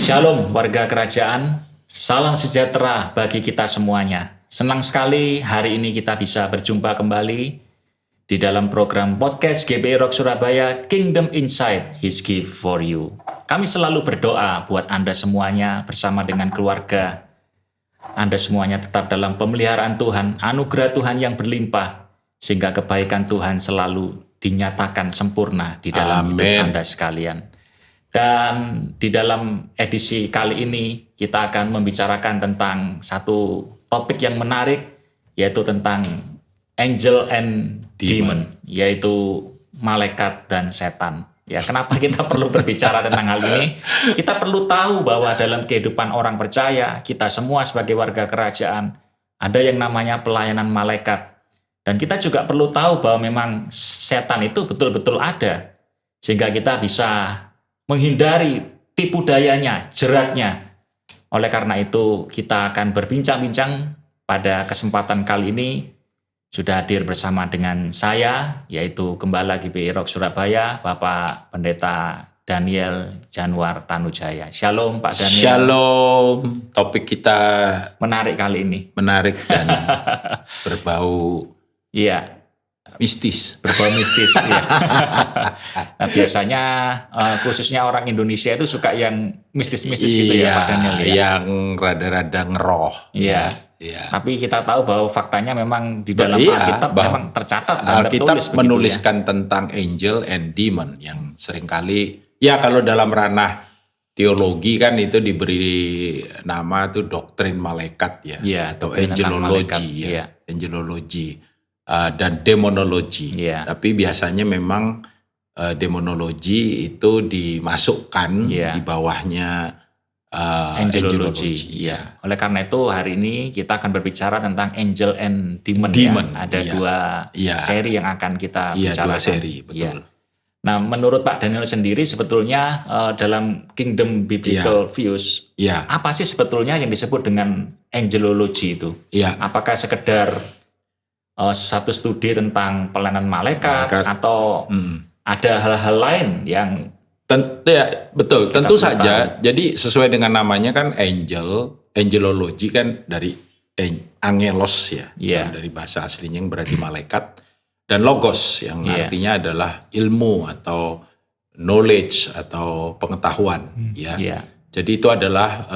Shalom warga kerajaan, salam sejahtera bagi kita semuanya. Senang sekali hari ini kita bisa berjumpa kembali di dalam program podcast GBI Rock Surabaya Kingdom Insight, His Gift for You. Kami selalu berdoa buat Anda semuanya bersama dengan keluarga. Anda semuanya tetap dalam pemeliharaan Tuhan, anugerah Tuhan yang berlimpah, sehingga kebaikan Tuhan selalu dinyatakan sempurna di dalam hidup Anda sekalian. Dan di dalam edisi kali ini kita akan membicarakan tentang satu topik yang menarik, yaitu tentang angel and demon, yaitu malaikat dan setan. Ya, kenapa kita perlu berbicara tentang hal ini? Kita perlu tahu bahwa dalam kehidupan orang percaya, kita semua sebagai warga kerajaan, ada yang namanya pelayanan malaikat. Dan kita juga perlu tahu bahwa memang setan itu betul-betul ada, sehingga kita bisa menghindari tipu dayanya, jeratnya. Oleh karena itu, kita akan berbincang-bincang pada kesempatan kali ini. Sudah hadir bersama dengan saya, yaitu Gembala GBI Rock Surabaya, Bapak Pendeta Daniel Januar Tanujaya. Shalom Pak Daniel. Shalom. Topik kita menarik kali ini. Menarik dan berbau mistis. Berbau mistis. Ya. Nah, biasanya khususnya orang Indonesia itu suka yang mistis-mistis gitu ya Pak Daniel. Ya? Yang rada-rada ngeroh. Iya. Tapi kita tahu bahwa faktanya memang di dalam Alkitab memang tercatat dan Alkitab tertulis menuliskan tentang angel and demon yang seringkali kalau dalam ranah teologi kan itu diberi nama itu doktrin malaikat atau angelologi angelologi dan demonologi. Tapi biasanya memang demonologi itu dimasukkan di bawahnya angelologi. Oleh karena itu hari ini kita akan berbicara tentang angel and demon. Ada dua seri yang akan kita bicarakan. Dua seri, betul. Nah, menurut Pak Daniel sendiri sebetulnya dalam Kingdom Biblical Views, apa sih sebetulnya yang disebut dengan angelologi itu? Apakah sekedar satu studi tentang pelayanan malaikat atau ada hal-hal lain yang betul, tentu saja. Jadi sesuai dengan namanya kan angelologi kan dari angelos dari bahasa aslinya yang berarti malaikat, dan logos yang artinya adalah ilmu atau knowledge atau pengetahuan. Jadi itu adalah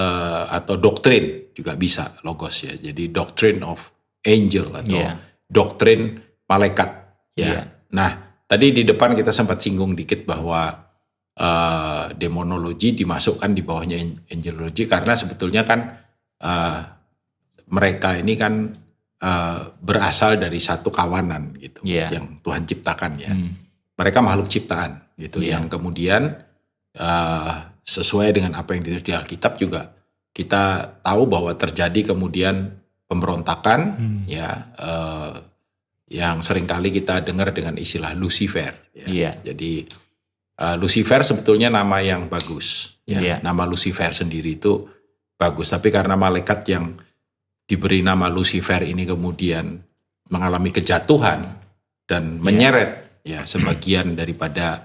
atau doktrin juga bisa logos Jadi doctrine of angel atau doktrin malaikat. Nah, tadi di depan kita sempat singgung dikit bahwa demonologi dimasukkan di bawahnya angelologi karena sebetulnya kan mereka ini kan berasal dari satu kawanan gitu yang Tuhan ciptakan Mereka makhluk ciptaan gitu yang kemudian sesuai dengan apa yang ditulis di Alkitab juga kita tahu bahwa terjadi kemudian pemberontakan yang seringkali kita dengar dengan istilah Lucifer. Jadi Lucifer sebetulnya nama yang bagus. Nama Lucifer sendiri itu bagus, tapi karena malaikat yang diberi nama Lucifer ini kemudian mengalami kejatuhan dan menyeret sebagian daripada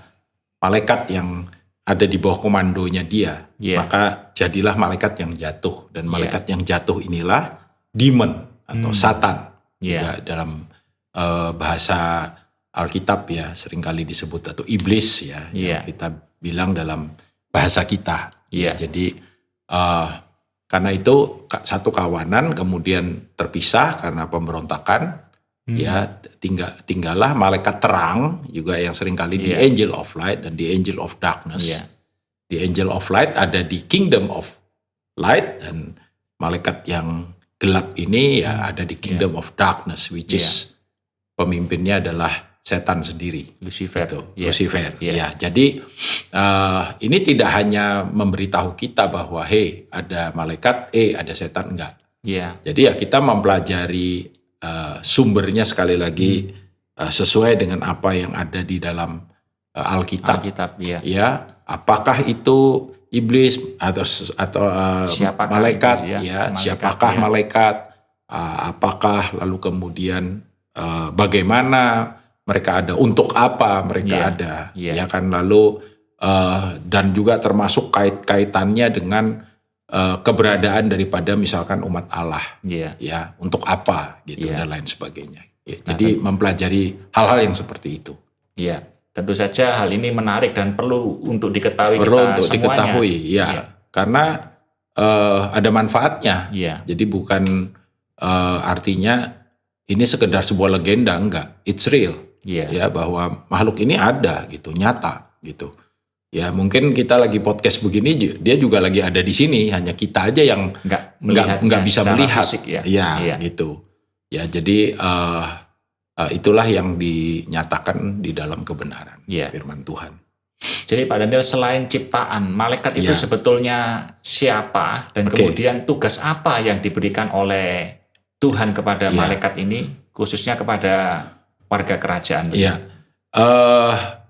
malaikat yang ada di bawah komandonya dia, maka jadilah malaikat yang jatuh, dan malaikat yang jatuh inilah demon atau satan. Juga dalam bahasa Alkitab seringkali disebut atau iblis yang kita bilang dalam bahasa kita. Jadi karena itu satu kawanan kemudian terpisah karena pemberontakan. Tinggallah malaikat terang juga yang seringkali the angel of light dan the angel of darkness. The angel of light ada di kingdom of light, dan malaikat yang gelap ini ada di kingdom of darkness, which is pemimpinnya adalah setan sendiri, Lucifer. Lucifer. Jadi ini tidak hanya memberitahu kita bahwa ada malaikat, ada setan, enggak. Jadi kita mempelajari sumbernya sekali lagi sesuai dengan apa yang ada di dalam Alkitab. Apakah itu iblis atau malaikat? Siapakah malaikat? Apakah lalu kemudian bagaimana mereka ada, untuk apa mereka ada, ya kan, lalu dan juga termasuk kaitannya dengan keberadaan daripada misalkan umat Allah, ya untuk apa gitu dan lain sebagainya. Ya, jadi mempelajari hal-hal yang seperti itu. Ya, tentu saja hal ini menarik dan perlu untuk diketahui ya. Karena ada manfaatnya. Jadi bukan artinya ini sekedar sebuah legenda, enggak. It's real. Ya, bahwa makhluk ini ada gitu, nyata gitu. Ya mungkin kita lagi podcast begini, dia juga lagi ada di sini, hanya kita aja yang nggak bisa melihat, fisik, gitu. Ya jadi itulah yang dinyatakan di dalam kebenaran firman Tuhan. Jadi Pak Daniel, selain ciptaan, malaikat itu sebetulnya siapa dan kemudian tugas apa yang diberikan oleh Tuhan kepada malaikat ini, khususnya kepada warga kerajaan?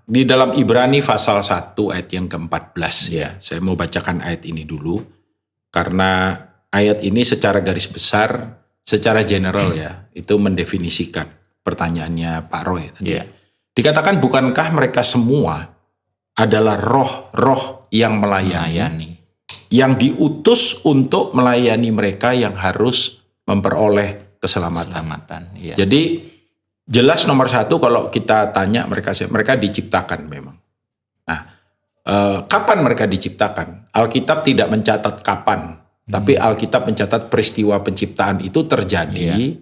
Di dalam Ibrani pasal 1 ayat yang ke-14 saya mau bacakan ayat ini dulu karena ayat ini secara garis besar, secara general itu mendefinisikan pertanyaannya Pak Roy tadi. Dikatakan bukankah mereka semua adalah roh-roh yang melayani, yang diutus untuk melayani mereka yang harus memperoleh keselamatan. Jadi jelas nomor satu kalau kita tanya mereka diciptakan memang. Nah, kapan mereka diciptakan? Alkitab tidak mencatat kapan, tapi Alkitab mencatat peristiwa penciptaan itu terjadi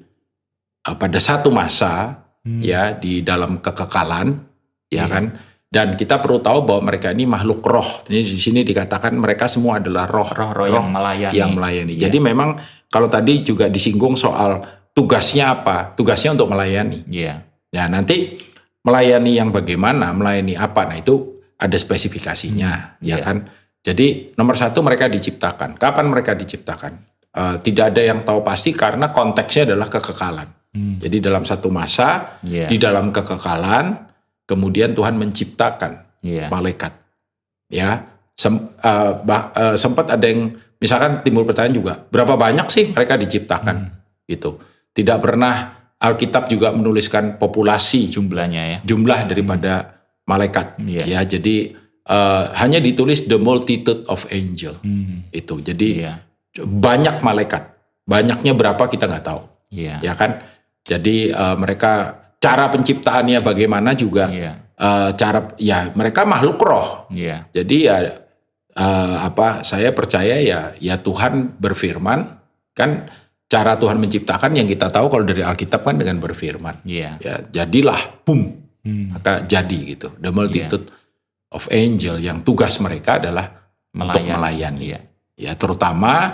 pada satu masa di dalam kekekalan, kan? Dan kita perlu tahu bahwa mereka ini makhluk roh. Ini di sini dikatakan mereka semua adalah roh yang melayani. Jadi memang kalau tadi juga disinggung soal tugasnya apa? Tugasnya untuk melayani. Ya nanti melayani yang bagaimana, melayani apa? Nah itu ada spesifikasinya, kan? Jadi nomor satu mereka diciptakan. Kapan mereka diciptakan? Tidak ada yang tahu pasti karena konteksnya adalah kekekalan. Jadi dalam satu masa, di dalam kekekalan, kemudian Tuhan menciptakan malaikat. Sempat ada yang misalkan timbul pertanyaan juga, berapa banyak sih mereka diciptakan? Gitu. Tidak pernah Alkitab juga menuliskan populasi jumlahnya jumlah daripada malaikat jadi hanya ditulis the multitude of angel itu. Jadi banyak malaikat, banyaknya berapa kita nggak tahu, kan? Jadi mereka cara penciptaannya bagaimana juga cara mereka makhluk roh. Jadi saya percaya ya Tuhan berfirman kan. Cara Tuhan menciptakan yang kita tahu kalau dari Alkitab kan dengan berfirman. Jadilah, boom, maka jadi gitu. The multitude of angel yang tugas mereka adalah untuk melayani. Terutama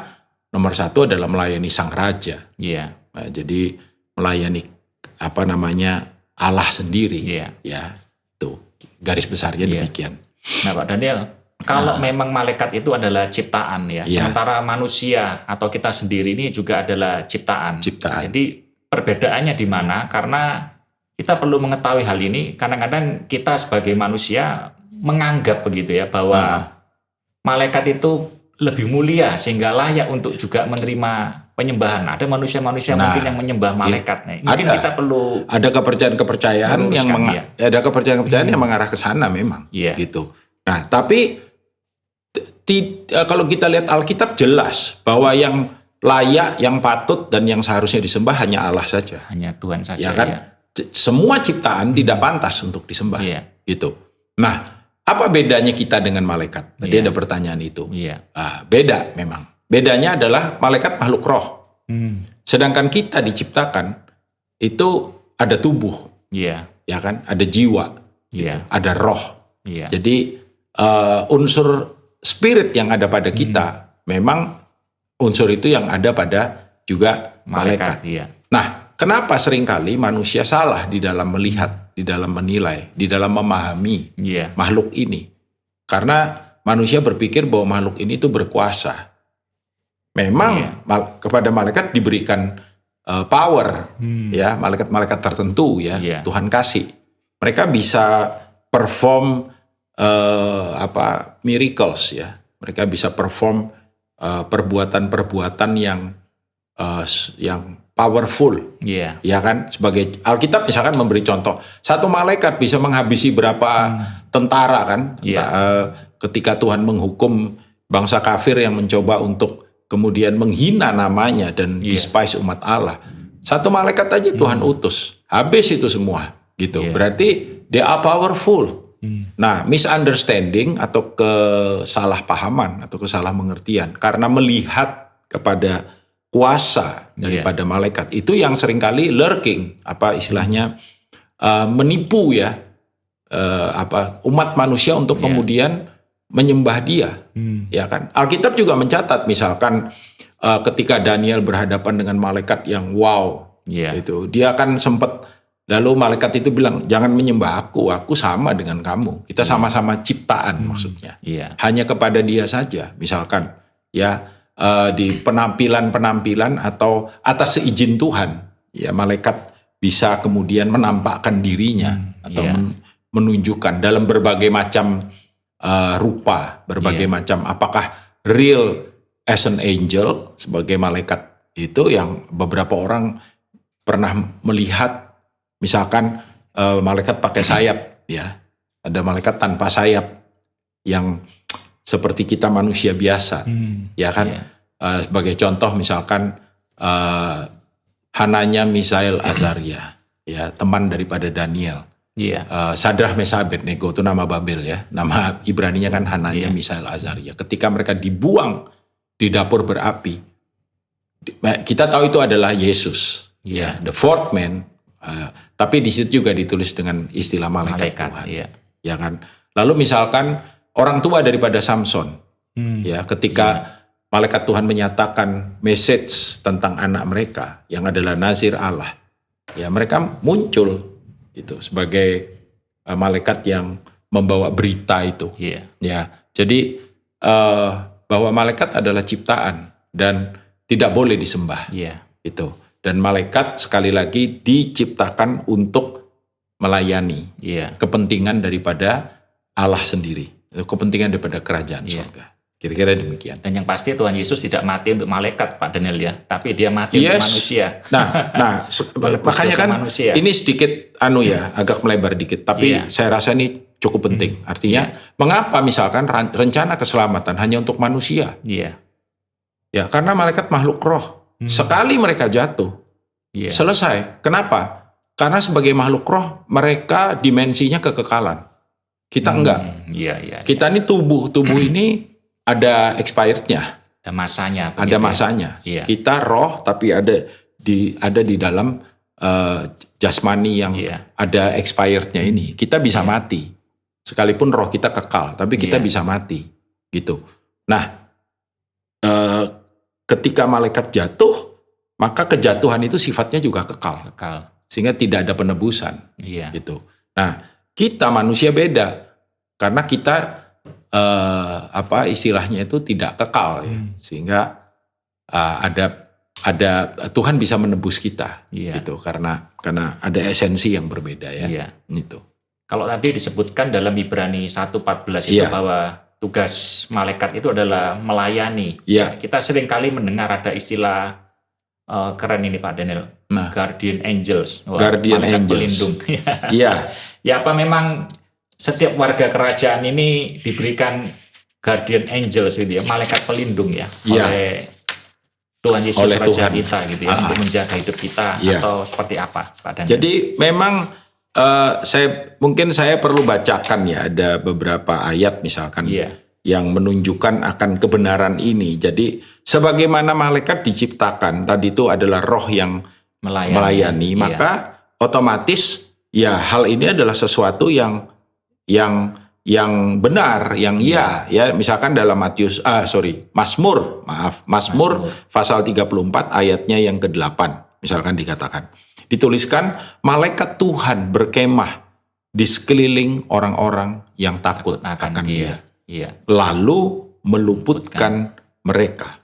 nomor satu adalah melayani sang raja. Nah, jadi melayani Allah sendiri. Itu garis besarnya demikian. Nah Pak Daniel, kalau memang malaikat itu adalah ciptaan sementara manusia atau kita sendiri ini juga adalah ciptaan. Jadi perbedaannya di mana? Karena kita perlu mengetahui hal ini. Kadang-kadang kita sebagai manusia menganggap begitu bahwa malaikat itu lebih mulia sehingga layak untuk juga menerima penyembahan. Ada manusia-manusia mungkin yang menyembah malaikat. Mungkin kita perlu ada kepercayaan-kepercayaan yang mengarah ke sana memang. Gitu. Nah, tapi kalau kita lihat Alkitab jelas bahwa yang layak, yang patut dan yang seharusnya disembah hanya Allah saja. Hanya Tuhan saja. Kan? Semua ciptaan tidak pantas untuk disembah. Gitu. Nah, apa bedanya kita dengan malaikat? Tadi ada pertanyaan itu. Beda memang. Bedanya adalah malaikat makhluk roh. Sedangkan kita diciptakan itu ada tubuh. Ya kan? Ada jiwa. Gitu. Ada roh. Jadi unsur spirit yang ada pada kita memang unsur itu yang ada pada juga malaikat. Nah, kenapa seringkali manusia salah di dalam melihat, di dalam menilai, di dalam memahami makhluk ini? Karena manusia berpikir bahwa makhluk ini itu berkuasa. Memang kepada malaikat diberikan power, malaikat-malaikat tertentu Tuhan kasih. Mereka bisa perform miracles mereka bisa perform perbuatan-perbuatan yang powerful kan, sebagai Alkitab misalkan memberi contoh satu malaikat bisa menghabisi berapa tentara kan. Ketika Tuhan menghukum bangsa kafir yang mencoba untuk kemudian menghina namanya dan despise umat Allah. Satu malaikat aja Tuhan utus. Habis itu semua gitu. Berarti they are powerful. Nah, misunderstanding atau kesalahpahaman atau kesalahmengertian karena melihat kepada kuasa daripada malaikat itu yang seringkali lurking, apa istilahnya menipu ya umat manusia untuk kemudian menyembah dia. Ya kan? Alkitab juga mencatat misalkan ketika Daniel berhadapan dengan malaikat yang itu dia kan sempat. Lalu malaikat itu bilang, jangan menyembah aku sama dengan kamu. Kita sama-sama ciptaan maksudnya. Hanya kepada dia saja. Misalkan di penampilan-penampilan atau atas seizin Tuhan. Ya malaikat bisa kemudian menampakkan dirinya. Atau menunjukkan dalam berbagai macam rupa. Berbagai macam, apakah real as an angel sebagai malaikat itu yang beberapa orang pernah melihat. Misalkan malaikat pakai sayap, ada malaikat tanpa sayap yang seperti kita manusia biasa, sebagai contoh misalkan Hananya, Misael, Azaria, teman daripada Daniel, Sadrah, Mesah, Abednego itu nama Babel nama Ibraninya kan Hananya, Misael, Azaria. Ketika mereka dibuang di dapur berapi, kita tahu itu adalah Yesus, the fourth man. Tapi di situ juga ditulis dengan istilah malaikat Tuhan, ya kan. Lalu misalkan orang tua daripada Samson, ketika malaikat Tuhan menyatakan message tentang anak mereka yang adalah Nazir Allah, mereka muncul itu sebagai malaikat yang membawa berita itu, Jadi bahwa malaikat adalah ciptaan dan tidak boleh disembah, itu. Dan malaikat sekali lagi diciptakan untuk melayani kepentingan daripada Allah sendiri, kepentingan daripada kerajaan surga. Kira-kira demikian. Dan yang pasti Tuhan Yesus tidak mati untuk malaikat, Pak Daniel tapi dia mati untuk manusia. Nah, makanya kan manusia. Ini sedikit agak melebar dikit, tapi saya rasa ini cukup penting. Artinya, mengapa misalkan rencana keselamatan hanya untuk manusia? Ya, karena malaikat makhluk roh. Sekali mereka jatuh, selesai. Kenapa? Karena sebagai makhluk roh, mereka dimensinya kekekalan. Kita enggak. Kita ini tubuh ini ada expirednya. Ada masanya. Ada masanya. Kita roh, tapi ada di dalam jasmani yang ada expirednya ini. Kita bisa mati. Sekalipun roh kita kekal, tapi kita bisa mati. Gitu. Nah, ketika malaikat jatuh, maka kejatuhan itu sifatnya juga kekal. Sehingga tidak ada penebusan. Gitu. Nah, kita manusia beda. Karena kita istilahnya itu tidak kekal. Sehingga ada Tuhan bisa menebus kita. Gitu. Karena ada esensi yang berbeda Gitu. Kalau tadi disebutkan dalam Ibrani 1:14 itu bahwa tugas malaikat itu adalah melayani. Kita sering kali mendengar ada istilah keren ini Pak Daniel, guardian angels, guardian malaikat angels. Pelindung. Apa memang setiap warga kerajaan ini diberikan guardian angels gitu malaikat pelindung oleh Tuhan Yesus oleh Raja Tuhan. Kita gitu untuk menjaga hidup kita atau seperti apa Pak Daniel? Jadi memang saya perlu bacakan ada beberapa ayat misalkan yang menunjukkan akan kebenaran ini. Jadi sebagaimana malaikat diciptakan tadi itu adalah roh yang melayani maka otomatis hal ini adalah sesuatu yang benar, yang misalkan dalam Mazmur pasal 34 ayatnya yang ke-8 misalkan dikatakan. Dituliskan malaikat Tuhan berkemah di sekeliling orang-orang yang takut akan dia. Lalu meluputkan mereka.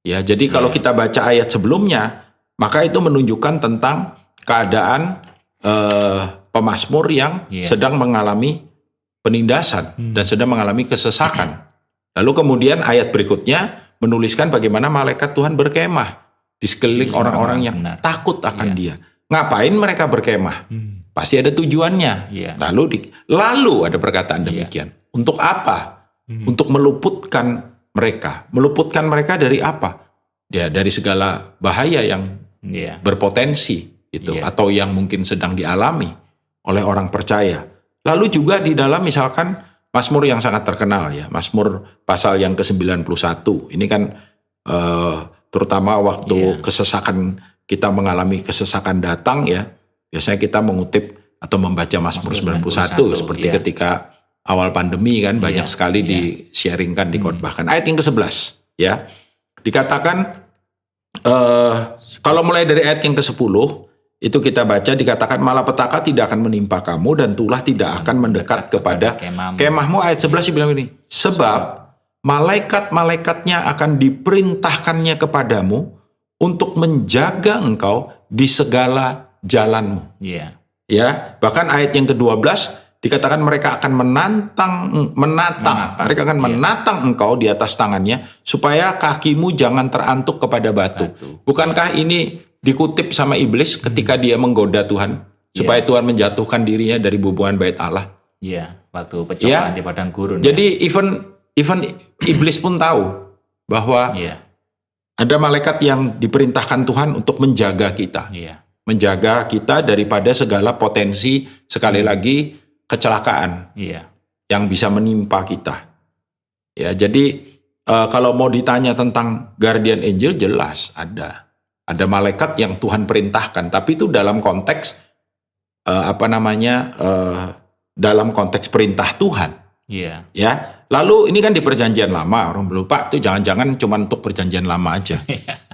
Jadi kalau kita baca ayat sebelumnya, maka itu menunjukkan tentang keadaan pemazmur yang sedang mengalami penindasan dan sedang mengalami kesesakan. Lalu kemudian ayat berikutnya menuliskan bagaimana malaikat Tuhan berkemah di sekeliling orang-orang yang takut akan dia. Ngapain mereka berkemah? pasti ada tujuannya. Lalu ada perkataan demikian. Untuk apa? Untuk meluputkan mereka. Meluputkan mereka dari apa? Ya, dari segala bahaya yang berpotensi itu, atau yang mungkin sedang dialami oleh orang percaya. Lalu juga di dalam misalkan Mazmur yang sangat terkenal ya, Mazmur pasal yang ke-91. Ini kan terutama waktu kesesakan, kita mengalami kesesakan datang ya, biasanya kita mengutip atau membaca Mazmur 91 seperti ketika awal pandemi kan banyak sekali di-sharingkan, dikhotbahkan. Ayat yang ke-11 ya. Dikatakan kalau mulai dari ayat yang ke-10 itu kita baca, dikatakan malapetaka tidak akan menimpa kamu dan tulah tidak akan mendekat kepada kemahmu. Ayat 11 bilang ini, sebab malaikat-malaikatnya akan diperintahkannya kepadamu untuk menjaga engkau di segala jalanmu. Ya, bahkan ayat yang ke-12 dikatakan mereka akan mereka akan menatang engkau di atas tangannya supaya kakimu jangan terantuk kepada batu. Bukankah ini dikutip sama iblis ketika dia menggoda Tuhan supaya Tuhan menjatuhkan dirinya dari bubuhan bait Allah? Waktu percobaan di padang gurun. Jadi even iblis pun tahu bahwa ada malaikat yang diperintahkan Tuhan untuk menjaga kita. Menjaga kita daripada segala potensi, sekali lagi, kecelakaan yang bisa menimpa kita. Ya, jadi kalau mau ditanya tentang guardian angel, jelas ada malaikat yang Tuhan perintahkan, tapi itu dalam konteks dalam konteks perintah Tuhan. Ya, lalu ini kan di Perjanjian Lama, orang lupa itu jangan-jangan cuma untuk Perjanjian Lama aja.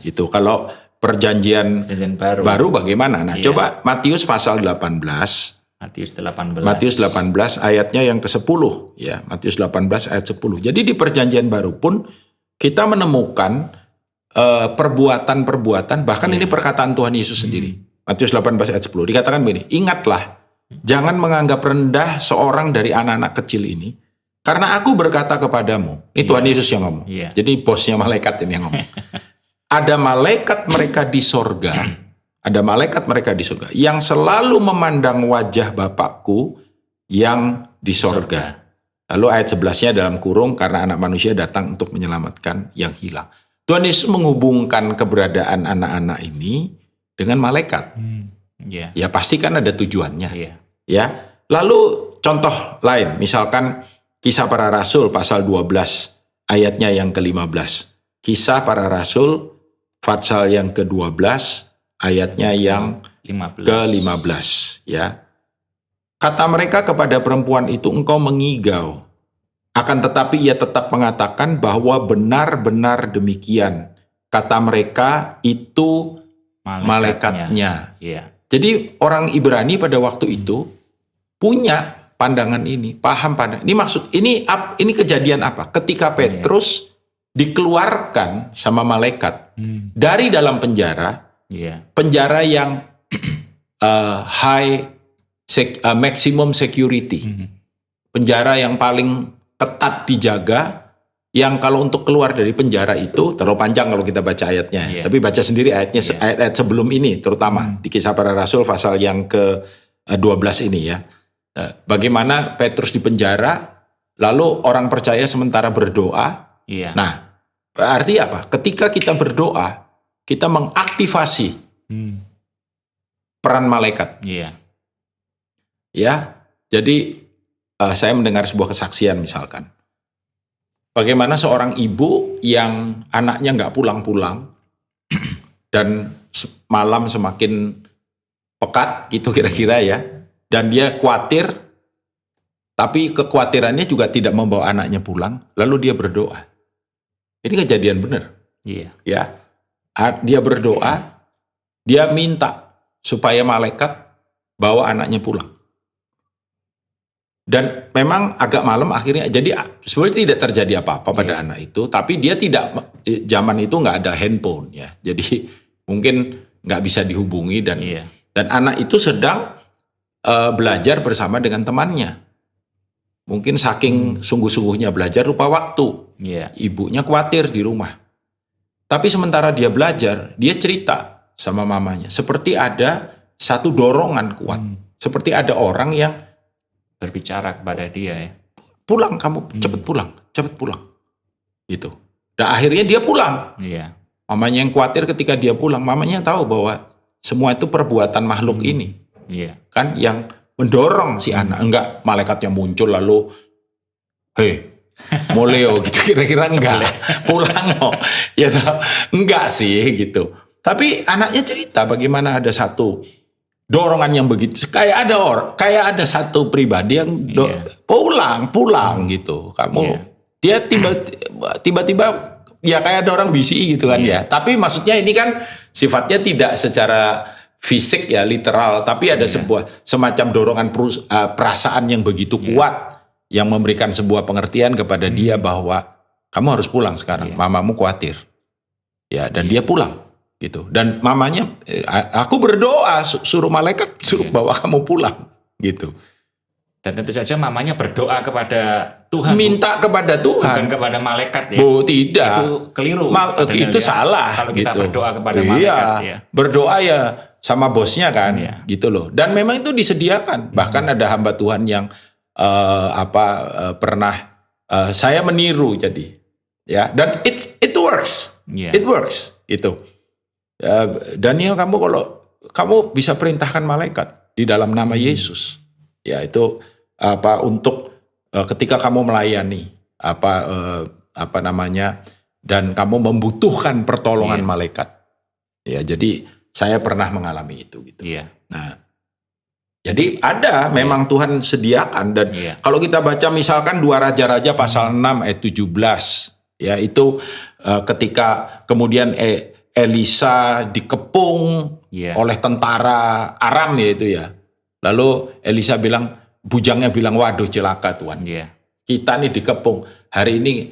Itu kalau Perjanjian baru bagaimana? Nah, coba Matius pasal 18. Matius 18 ayatnya yang ke-10 ya, Matius 18 ayat 10. Jadi di Perjanjian Baru pun kita menemukan perbuatan-perbuatan, bahkan ini perkataan Tuhan Yesus sendiri. Matius 18 ayat 10 dikatakan begini, ingatlah, jangan menganggap rendah seorang dari anak-anak kecil ini, karena aku berkata kepadamu. Ini Tuhan Yesus yang ngomong. Jadi bosnya malaikat ini yang ngomong. Ada malaikat mereka di sorga, ada malaikat mereka di surga yang selalu memandang wajah Bapakku yang di sorga. Lalu ayat 11-nya dalam kurung, karena anak manusia datang untuk menyelamatkan yang hilang. Tuhan Yesus menghubungkan keberadaan anak-anak ini dengan malaikat. Ya pasti kan ada tujuannya. Ya. Lalu contoh lain, misalkan Kisah Para Rasul pasal 12 ayatnya yang ke-15. Kisah Para Rasul pasal yang ke-12 ayatnya yang ke-15 ya. Kata mereka kepada perempuan itu, engkau mengigau. Akan tetapi ia tetap mengatakan bahwa benar-benar demikian. Kata mereka itu malaikatnya. Jadi orang Ibrani pada waktu itu punya pandangan ini, paham pandangan. Ini maksud ini kejadian apa? Ketika Petrus dikeluarkan sama malaikat dari dalam penjara, penjara yang maximum security, penjara yang paling ketat dijaga, yang kalau untuk keluar dari penjara itu terlalu panjang kalau kita baca ayatnya, tapi baca sendiri ayatnya, ayat sebelum ini terutama di Kisah Para Rasul pasal yang ke-12 ini ya. Bagaimana Petrus di penjara, lalu orang percaya sementara berdoa. Nah, berarti apa? Ketika kita berdoa, kita mengaktifasi peran malaikat. Ya, jadi saya mendengar sebuah kesaksian misalkan. Bagaimana seorang ibu yang anaknya nggak pulang-pulang dan malam semakin pekat gitu kira-kira ya, dan dia khawatir, tapi kekhawatirannya juga tidak membawa anaknya pulang, lalu dia berdoa. Ini kejadian benar. Ya, dia berdoa, dia minta supaya malaikat bawa anaknya pulang. Dan memang agak malam akhirnya, jadi sebenarnya tidak terjadi apa-apa pada anak itu, tapi dia tidak, zaman itu nggak ada handphone ya, jadi mungkin nggak bisa dihubungi dan anak itu sedang belajar bersama dengan temannya. Mungkin saking sungguh-sungguhnya belajar lupa waktu, ibunya khawatir di rumah. Tapi sementara dia belajar, dia cerita sama mamanya, seperti ada satu dorongan kuat Seperti ada orang yang berbicara kepada dia ya. Pulang kamu, cepet pulang. Gitu. Dan akhirnya dia pulang. Iya. Mamanya yang khawatir ketika dia pulang, mamanya tahu bahwa semua itu perbuatan makhluk ini. Iya. Kan yang mendorong si anak, enggak malaikat yang muncul lalu Moleo gitu, kira-kira enggak. Pulang kok. Ya enggak sih gitu. Tapi anaknya cerita bagaimana ada satu dorongan yang begitu, kayak ada satu pribadi yang pulang gitu. Kamu dia tiba-tiba ya kayak ada orang bisi gitu kan ya. Tapi maksudnya ini kan sifatnya tidak secara fisik ya literal, tapi ada sebuah semacam dorongan perasaan yang begitu kuat yang memberikan sebuah pengertian kepada dia bahwa kamu harus pulang sekarang, mamamu khawatir. Ya, dan dia pulang gitu. Dan mamanya, aku berdoa suruh malaikat bawa kamu pulang gitu. Dan tentu saja mamanya berdoa kepada Tuhan. Minta kepada Tuhan. Bukan kepada malaikat ya. Tidak. Itu keliru. Itu salah. Kalau kita gitu. berdoa kepada malaikat ya. Berdoa ya sama bosnya kan, gitu loh. Dan memang itu disediakan. Bahkan ada hamba Tuhan yang pernah saya meniru jadi. Ya, dan it works. It works gitu. Daniel, kamu bisa perintahkan malaikat di dalam nama Yesus. Ya, itu untuk ketika kamu melayani dan kamu membutuhkan pertolongan malaikat. Ya, jadi saya pernah mengalami itu gitu. Nah, jadi ada memang Tuhan sediakan dan kalau kita baca misalkan 2 Raja-Raja pasal 6 ayat 17, ya itu ketika kemudian Elisa dikepung oleh tentara Aram ya itu ya. Lalu Elisa bujangnya bilang, waduh celaka Tuhan. Kita nih dikepung, hari ini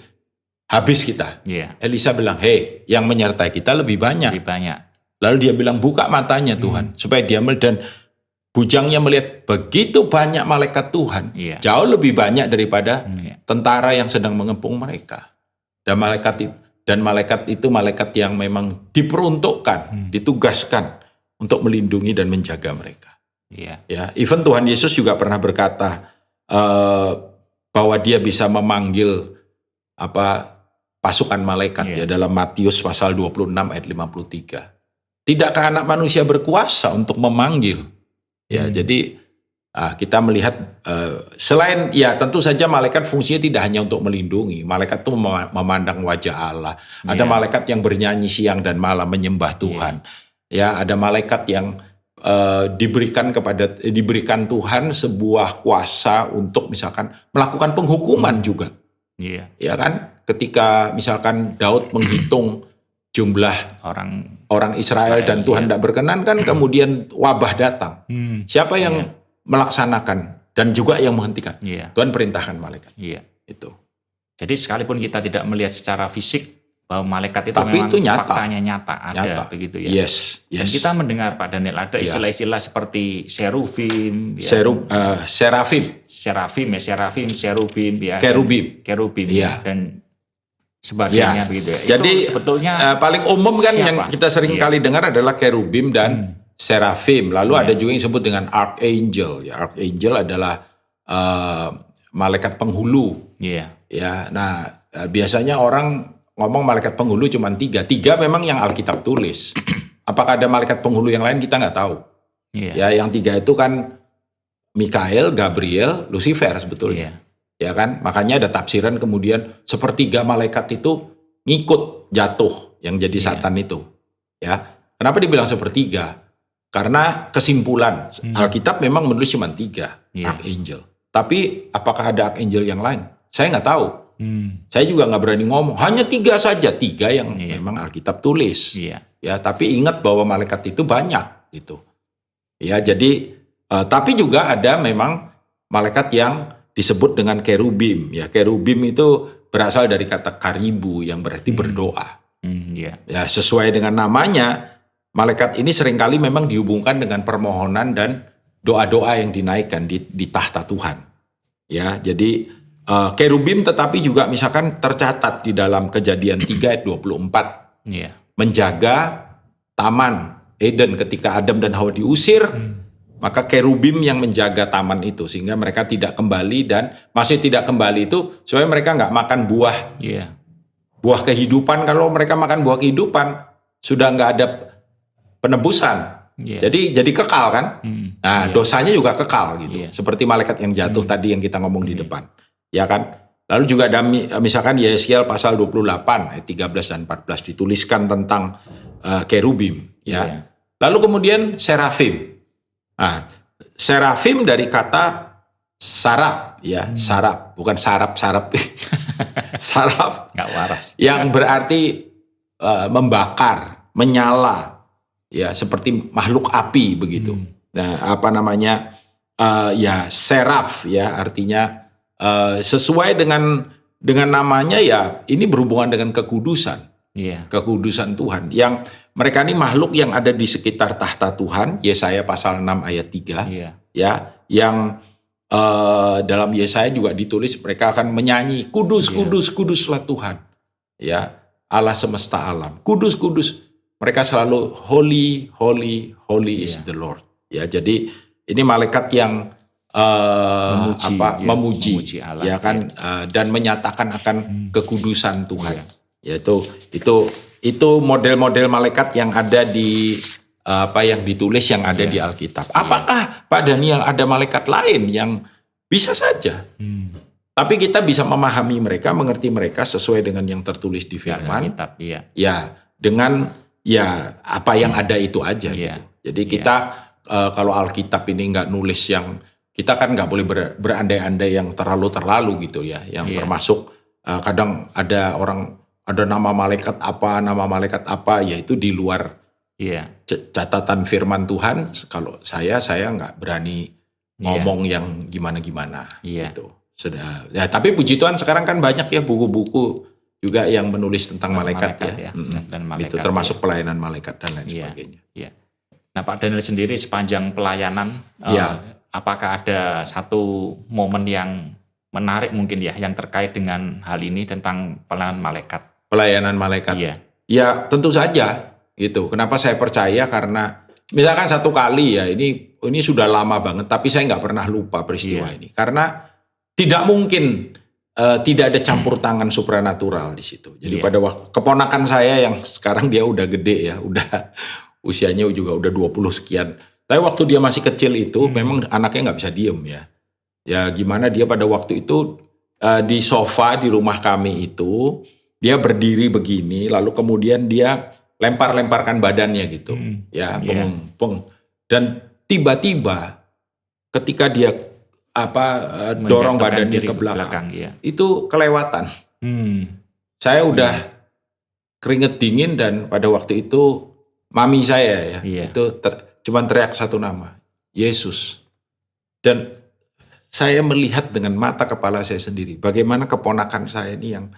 habis kita. Elisa bilang, hei, yang menyertai kita lebih banyak. Lalu dia bilang, buka matanya Tuhan, supaya dia dan bujangnya melihat begitu banyak malaikat Tuhan, jauh lebih banyak daripada tentara yang sedang mengepung mereka. Dan malaikat itu malaikat yang memang diperuntukkan, ditugaskan untuk melindungi dan menjaga mereka. Ya, even Tuhan Yesus juga pernah berkata bahwa dia bisa memanggil pasukan malaikat ya dalam Matius pasal 26 ayat 53. Tidakkah anak manusia berkuasa untuk memanggil? Ya, jadi kita melihat selain ya tentu saja malaikat fungsinya tidak hanya untuk melindungi. Malaikat itu memandang wajah Allah. Ada malaikat yang bernyanyi siang dan malam menyembah Tuhan. Ya, ada malaikat yang diberikan Tuhan sebuah kuasa untuk misalkan melakukan penghukuman juga. Ya kan? Ketika misalkan Daud menghitung jumlah orang Israel dan Tuhan tidak berkenan kan, kemudian wabah datang. Siapa yang melaksanakan dan juga yang menghentikan? Tuhan perintahkan malaikat. Itu. Jadi sekalipun kita tidak melihat secara fisik bahwa malaikat itu tapi memang itu faktanya nyata ada begitu ya. Dan kita mendengar Pak Daniel ada istilah-istilah seperti serafim, cherubim ya. Kerubim dan sebagainya begitu ya. Jadi itu sebetulnya paling umum kan yang kita sering kali dengar adalah kerubim dan serafim. Lalu ada juga yang disebut dengan archangel. Ya, archangel adalah malaikat penghulu. Ya, nah biasanya orang ngomong malaikat penghulu cuma 3 memang yang Alkitab tulis. Apakah ada malaikat penghulu yang lain kita nggak tahu. Ya, yang 3 itu kan Mikael, Gabriel, Lucifer sebetulnya. Ya kan, makanya ada tafsiran kemudian sepertiga malaikat itu ngikut jatuh yang jadi Satan itu. Ya, kenapa dibilang sepertiga? Karena kesimpulan Alkitab memang menulis cuma 3 archangel. Tapi apakah ada archangel yang lain? Saya nggak tahu. Saya juga nggak berani ngomong. Hanya 3 saja, 3 yang memang Alkitab tulis. Ya, tapi ingat bahwa malaikat itu banyak gitu. Ya, jadi tapi juga ada memang malaikat yang disebut dengan kerubim. Ya, kerubim itu berasal dari kata karibu yang berarti berdoa. Ya, sesuai dengan namanya, malaikat ini seringkali memang dihubungkan dengan permohonan dan doa-doa yang dinaikkan di tahta Tuhan. Ya, jadi kerubim tetapi juga misalkan tercatat di dalam Kejadian 3 ayat 24. Menjaga Taman Eden ketika Adam dan Hawa diusir. Maka kerubim yang menjaga taman itu sehingga mereka tidak kembali, dan masih tidak kembali itu supaya mereka nggak makan buah kehidupan. Kalau mereka makan buah kehidupan sudah nggak ada penebusan. Jadi kekal kan. Nah, dosanya juga kekal gitu. Seperti malaikat yang jatuh tadi yang kita ngomong di depan. Ya kan? Lalu juga ada misalkan Yeskiel pasal 28 ayat 13 dan 14 dituliskan tentang kerubim ya. Lalu kemudian serafim. Nah, serafim dari kata sarap ya, sarap, bukan sarap. Sarap. Nggak waras. Yang berarti membakar, menyala. Ya, seperti makhluk api begitu. Nah, apa namanya? Ya, seraf ya, artinya sesuai dengan namanya ya, ini berhubungan dengan kekudusan. Kekudusan Tuhan, yang mereka ini makhluk yang ada di sekitar tahta Tuhan. Yesaya pasal 6 ayat 3 ya, yang dalam Yesaya juga ditulis mereka akan menyanyi kudus, kudus, kuduslah Tuhan ya, Allah semesta alam, kudus, kudus. Mereka selalu holy, holy, holy is the Lord ya. Jadi ini malaikat yang memuji Allah, ya kan, dan menyatakan akan kekudusan Tuhan. Yaitu itu model-model malaikat yang ada di yang ditulis yang ada di Alkitab. Apakah Pak Daniel ada malaikat lain yang bisa saja? Tapi kita bisa memahami mereka, mengerti mereka sesuai dengan yang tertulis di firman. Ya, dengan ya apa yang ada itu aja gitu. Jadi kita kalau Alkitab ini nggak nulis yang, kita kan nggak boleh berandai-andai yang terlalu gitu ya. Yang termasuk kadang ada nama malaikat apa, yaitu di luar catatan firman Tuhan. Kalau saya nggak berani ngomong yang gimana-gimana gitu. Ya, tapi puji Tuhan sekarang kan banyak ya buku-buku juga yang menulis tentang malaikat ya. Dan malaikat, itu termasuk pelayanan malaikat dan lain sebagainya. Nah, Pak Daniel sendiri sepanjang pelayanan, apakah ada satu momen yang menarik mungkin ya, yang terkait dengan hal ini tentang pelayanan malaikat? Pelayanan malaikat. Ya, tentu saja gitu. Kenapa saya percaya? Karena misalkan satu kali ya, ini sudah lama banget, tapi saya nggak pernah lupa peristiwa ini. Karena tidak mungkin tidak ada campur tangan supranatural di situ. Jadi pada waktu keponakan saya yang sekarang dia udah gede ya, udah usianya juga udah 20 sekian. Tapi waktu dia masih kecil itu memang anaknya nggak bisa diem ya. Ya gimana dia pada waktu itu di sofa di rumah kami itu, dia berdiri begini, lalu kemudian dia lemparkan badannya gitu, peng. Dan tiba-tiba ketika dia dorong badannya ke belakang itu kelewatan. Saya udah keringet dingin, dan pada waktu itu mami saya itu cuman teriak satu nama, Yesus. Dan saya melihat dengan mata kepala saya sendiri bagaimana keponakan saya ini yang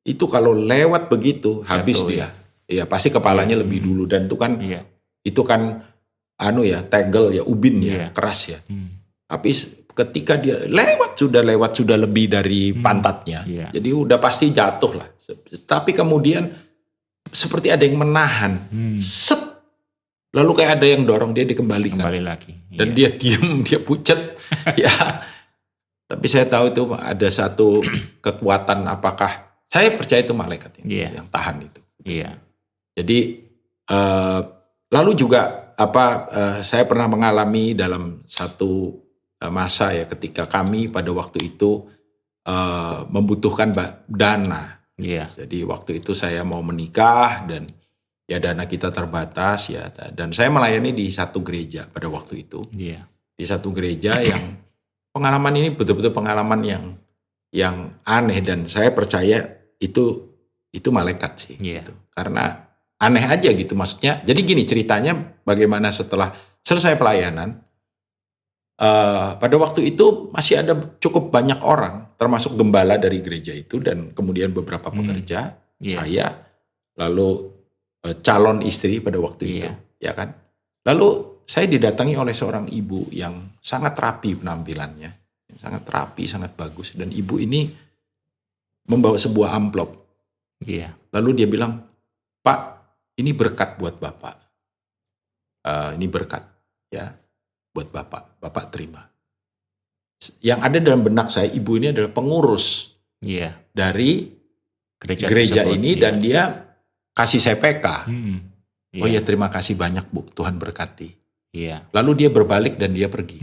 itu kalau lewat begitu habis dia. Iya, pasti kepalanya lebih dulu, dan itu kan tegel ya, ubin ya, keras ya. Tapi ketika dia lewat sudah lebih dari pantatnya. Jadi udah pasti jatuh lah. Tapi kemudian seperti ada yang menahan. Set. Lalu kayak ada yang dorong dia dikembalikan. Kembali lagi. Dan dia diem, dia pucet. Ya. Tapi saya tahu itu ada satu kekuatan, apakah saya percaya itu malaikat yang tahan itu. Jadi lalu juga saya pernah mengalami dalam satu masa ya, ketika kami pada waktu itu membutuhkan dana. Jadi waktu itu saya mau menikah, dan ya dana kita terbatas ya, dan saya melayani di satu gereja pada waktu itu. Di satu gereja yang pengalaman ini betul-betul pengalaman yang aneh, dan saya percaya itu malaikat sih gitu. Karena aneh aja gitu, maksudnya. Jadi gini ceritanya, bagaimana setelah selesai pelayanan, pada waktu itu masih ada cukup banyak orang, termasuk gembala dari gereja itu, dan kemudian beberapa pekerja, saya, lalu calon istri pada waktu itu, ya kan. Lalu saya didatangi oleh seorang ibu yang sangat rapi penampilannya, sangat rapi, sangat bagus, dan ibu ini membawa sebuah amplop. Lalu dia bilang, "Pak, ini berkat buat Bapak. Ini berkat, ya. buat Bapak. Bapak terima. Yang ada dalam benak saya, ibu ini adalah pengurus dari gereja ini, dan dia kasih saya PK. Oh ya, terima kasih banyak Bu, Tuhan berkati. Lalu dia berbalik dan dia pergi.